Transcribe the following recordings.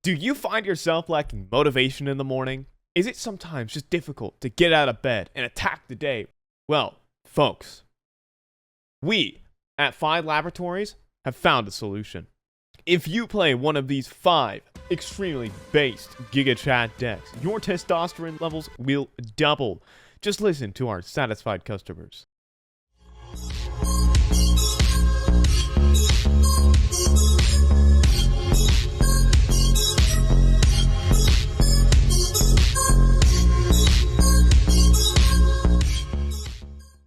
Do you find yourself lacking motivation in the morning? Is it sometimes just difficult to get out of bed and attack the day? Well, folks, we at 5 Laboratories have found a solution. If you play one of these 5 extremely based Giga Chat decks, your testosterone levels will double. Just listen to our satisfied customers.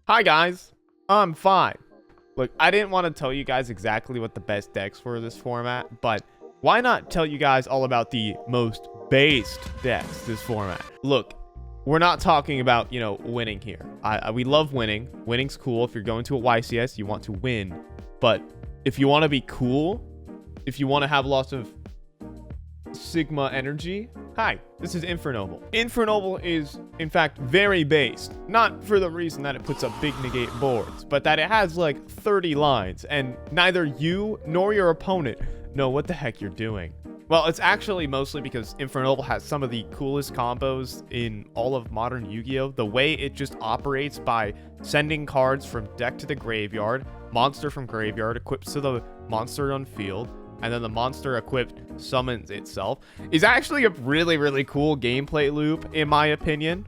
Hi guys, I'm 5. Look, I didn't want to tell you guys exactly what the best decks were this format, but why not tell you guys all about the most based decks this format? Look, we're not talking about, winning here. We love winning. Winning's cool. If you're going to a YCS, you want to win. But if you want to be cool, if you want to have lots of Sigma energy, hi, this is Infernoble. Infernoble is, in fact, very based. Not for the reason that it puts up big negate boards, but that it has like 30 lines, and neither you nor your opponent know what the heck you're doing. Well, it's actually mostly because Infernoble has some of the coolest combos in all of modern Yu-Gi-Oh! The way it just operates by sending cards from deck to the graveyard, monster from graveyard equips to the monster on field, and then the monster equipped summons itself, is actually a really, really cool gameplay loop, in my opinion.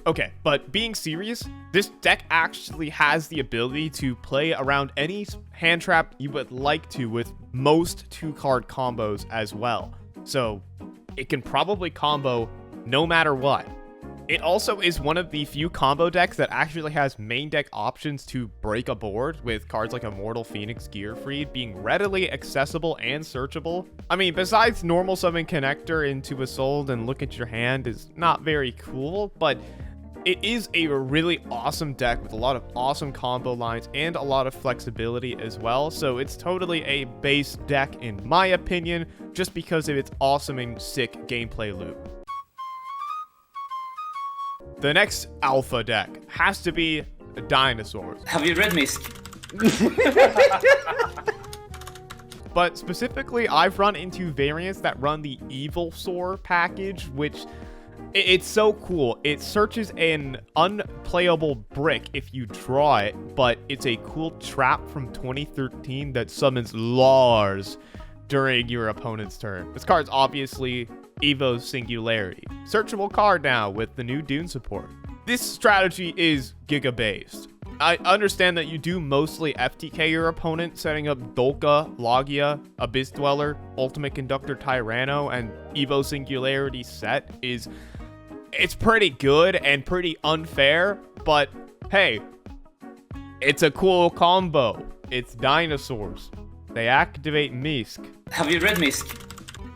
Okay, but being serious, this deck actually has the ability to play around any hand trap you would like to with most 2-card combos as well. So it can probably combo no matter what. It also is one of the few combo decks that actually has main deck options to break a board, with cards like Immortal Phoenix Gearfried being readily accessible and searchable. I mean, besides normal summon Connector into a Sold and look at your hand is not very cool, but it is a really awesome deck with a lot of awesome combo lines and a lot of flexibility as well. So it's totally a base deck in my opinion, just because of its awesome and sick gameplay loop. The next alpha deck has to be Dinosaurs. Have you read Misk? But specifically, I've run into variants that run the Evolsaur package, which it's so cool. It searches an unplayable brick if you draw it, but it's a cool trap from 2013 that summons Lars during your opponent's turn. This card's obviously Evo's Singularity. Searchable card now with the new DUNE support. This strategy is Giga based. I understand that you do mostly FTK your opponent, setting up Dolka, Logia, Abyss Dweller, Ultimate Conductor Tyranno, and Evo Singularity set it's pretty good and pretty unfair, but hey, it's a cool combo. It's Dinosaurs. They activate Misk. Have you read Misk?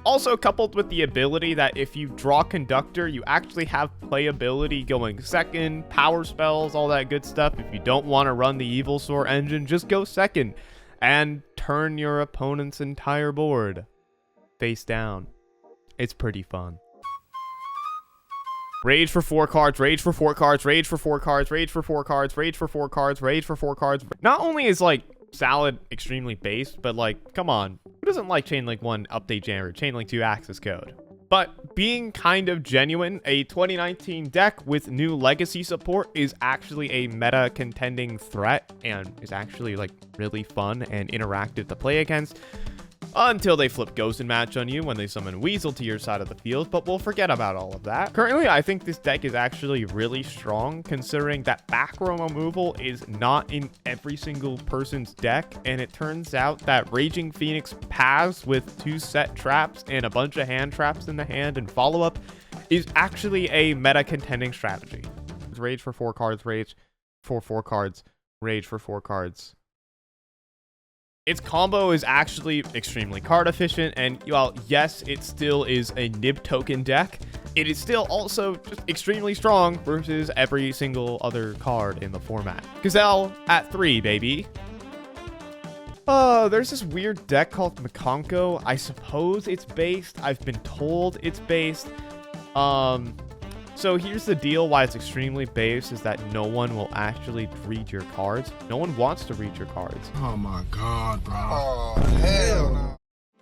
Also coupled with the ability that if you draw Conductor, you actually have playability going second, power spells, all that good stuff. If you don't want to run the Evolsaur engine, just go second and turn your opponent's entire board face down. It's pretty fun. Rage for 4 cards, rage for 4 cards, rage for 4 cards, rage for 4 cards, rage for 4 cards, rage for 4 cards. Not only is like Salad extremely based, but like, come on, who doesn't like Chainlink 1 update jam or Chainlink 2 access code? But being kind of genuine, a 2019 deck with new legacy support is actually a meta contending threat and is actually like really fun and interactive to play against. Until they flip Ghost and Match on you when they summon Weasel to your side of the field, but we'll forget about all of that. Currently, I think this deck is actually really strong, considering that back row removal is not in every single person's deck, and it turns out that Raging Phoenix Paths with 2 set traps and a bunch of hand traps in the hand and follow-up is actually a meta contending strategy. Rage for 4 cards, rage for 4 cards, rage for 4 cards. Its combo is actually extremely card efficient, and while yes, it still is a nib token deck, it is still also just extremely strong versus every single other card in the format. Gazelle at 3, baby. There's this weird deck called Mikanko. I suppose it's based. I've been told it's based. So here's the deal why it's extremely based is that no one will actually read your cards. No one wants to read your cards. Oh my god, bro. Oh, hell no.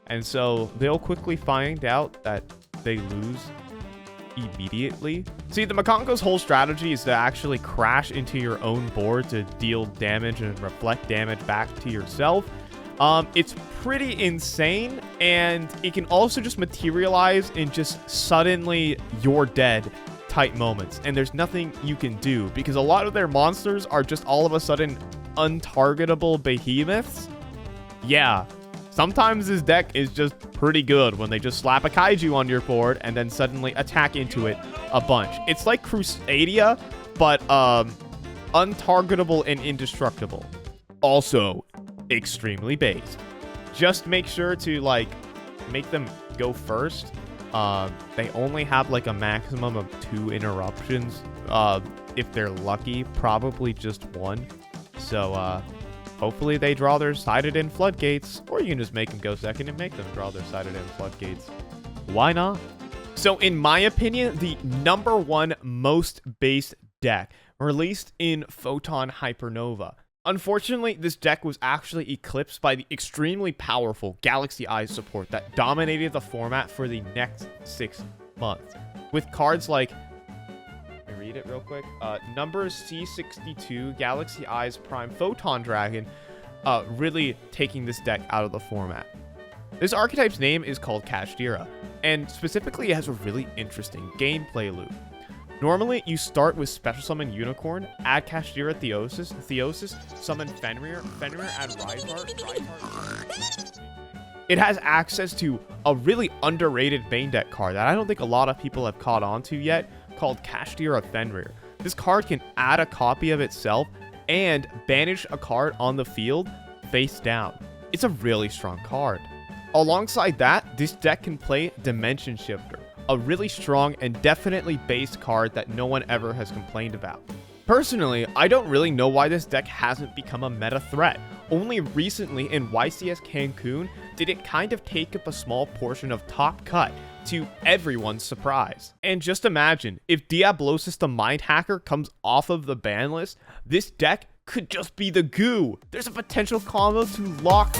And so they'll quickly find out that they lose immediately. See, the Mikanko's whole strategy is to actually crash into your own board to deal damage and reflect damage back to yourself. It's pretty insane, and it can also just materialize in just suddenly you're dead type moments, and there's nothing you can do because a lot of their monsters are just all of a sudden untargetable behemoths. Yeah, sometimes this deck is just pretty good when they just slap a kaiju on your board and then suddenly attack into it a bunch. It's like Crusadia, but untargetable and indestructible. Also, extremely based. Just make sure to like make them go first. They only have like a maximum of 2 interruptions. If they're lucky, probably just 1. So hopefully they draw their sided in floodgates, or you can just make them go second and make them draw their sided in floodgates. Why not? So in my opinion, the #1 most based deck released in Photon Hypernova. Unfortunately, this deck was actually eclipsed by the extremely powerful Galaxy Eyes support that dominated the format for the next 6 months. With cards like, let me read it real quick, number C62, Galaxy Eyes Prime Photon Dragon, really taking this deck out of the format. This archetype's name is called Kashtira, and specifically it has a really interesting gameplay loop. Normally, you start with Special Summon Unicorn, add Kashtira Theosis, summon Fenrir, add Reinhardt. It has access to a really underrated main deck card that I don't think a lot of people have caught on to yet, called Kashtira Fenrir. This card can add a copy of itself and banish a card on the field face down. It's a really strong card. Alongside that, this deck can play Dimension Shifter, a really strong and definitely based card that no one ever has complained about. Personally, I don't really know why this deck hasn't become a meta threat. Only recently in YCS Cancun did it kind of take up a small portion of top cut, to everyone's surprise. And just imagine, if Diablosis the Mind Hacker comes off of the ban list, this deck could just be the goo. There's a potential combo to lock